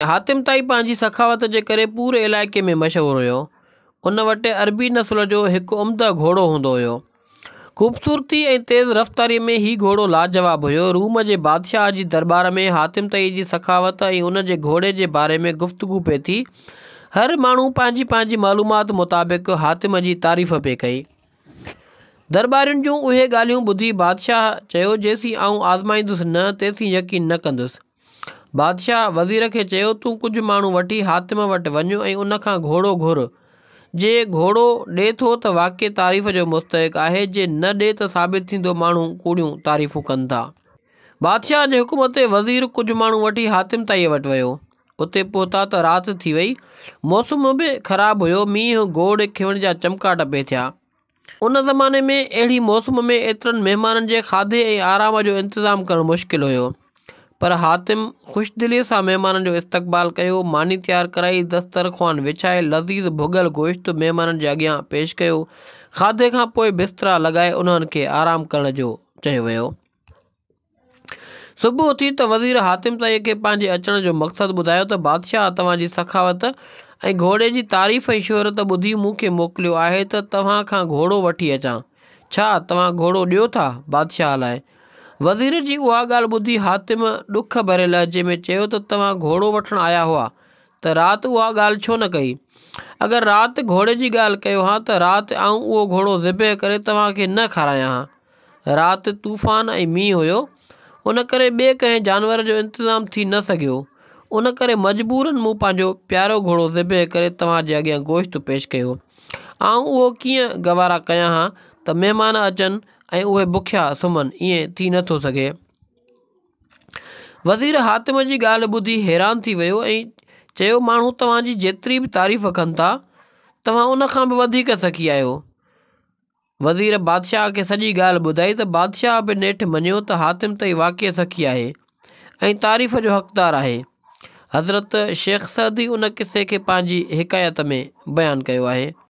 हातिम ताई पंहिंजी सखावत जे करे पूरे इलाइक़े में मशहूरु हुयो। उन वटि अरबी नस्ल जो हिकु उम्दा घोड़ो हूंदो हुयो। ख़ूबसूरती ऐं तेज़ रफ़्तारी में ही घोड़ो लाजवाब हुयो। रूम जे बादशाह जी दरबार में हातिम ताई जी सखावत ऐं उन जे घोड़े जे बारे में गुफ़्तगू पिए थी। हर माण्हू पंहिंजी पंहिंजी मालूमात मुताबिक़ हातिम जी तारीफ़ पिए कई। दरबारियुनि जूं उहे ॻाल्हियूं ॿुधी बादशाह चयो, जेसीं आऊं आज़माईंदुसि न तेसीं यकीन न कंदुसि। बादशाह वज़ीर खे चयो, तूं कुझु माण्हू वठी हातिम वटि वञ ऐं उन खां घोड़ो घुर। जे घोड़ो ॾिए थो त वाक़ई तारीफ़ जो मुस्तहिक़ आहे, जे न ॾिए त साबित थींदो माण्हू कूड़ियूं तारीफ़ूं कनि था। बादशाह जे हुकुम ते वज़ीर कुझु माण्हू वठी हातिम ताईअ वटि वियो। उते पहुता त राति थी वई। मौसम बि ख़राबु हुयो। मींहुं गोड़ खिवण जा चमकाट पिए थिया। उन ज़माने में अहिड़ी मौसम में एतिरनि महिमाननि जे खाधे ऐं आराम जो इंतज़ामु करणु मुश्किल हुयो। पर हातिम ख़ुशदिलीअ सां महिमाननि जो इस्तक़बाल कयो। मानी तयारु कराई, दस्तरख़्वान विछाए, लज़ीज़ भुॻल गोश्त महिमाननि जे अॻियां पेश कयो। खाधे खां पोइ बिस्तरा लॻाए उन्हनि खे आराम करण जो चयो वियो। सुबुह थी त वज़ीर हातिम ताईअ खे पंहिंजे अचण जो मक़सदु ॿुधायो त बादशाह तव्हांजी सखावत ऐं घोड़े जी तारीफ़ ऐं शोहरत ॿुधी मूंखे मोकिलियो आहे त तव्हां खां घोड़ो वठी अचां। छा तव्हां घोड़ो ॾियो था बादशाह लाइ? वज़ीर जी उहा ॻाल्हि ॿुधी हातिम ॾुख भरे लहजे में चयो त तव्हां घोड़ो वठणु आया हुआ त राति उहा ॻाल्हि छो न कई? अगरि राति घोड़े जी ॻाल्हि कयो हा त राति आऊं उहो घोड़ो ज़िबह करे तव्हांखे न खारायां हा। राति तूफ़ान ऐं मींहुं हुयो, उन करे ॿिए कंहिं जानवर जो इंतज़ाम थी न सघियो। उन करे मजबूरन मूं पंहिंजो प्यारो घोड़ो ज़िबह करे तव्हांजे अॻियां गोश्त पेश कयो। आऊं उहो कीअं गवारा कयां हा त महिमान अचनि ऐं उहे बुखिया सुम्हनि? ईअं थी नथो सघे। वज़ीर हातिम जी ॻाल्हि ॿुधी हैरान थी वियो ऐं चयो, माण्हू तव्हांजी जेतिरी बि तारीफ़ कनि था, तव्हां उन खां बि वधीक सखी आहियो। वज़ीर बादशाह खे सॼी ॻाल्हि ॿुधाई त बादशाह बि नेठि मञियो त हातिम ताई वाक़ई सखी आहे ऐं तारीफ़ जो हक़दार आहे। हज़रत शेख सदी उन किसे खे पंहिंजी हिकायत में बयानु कयो आहे।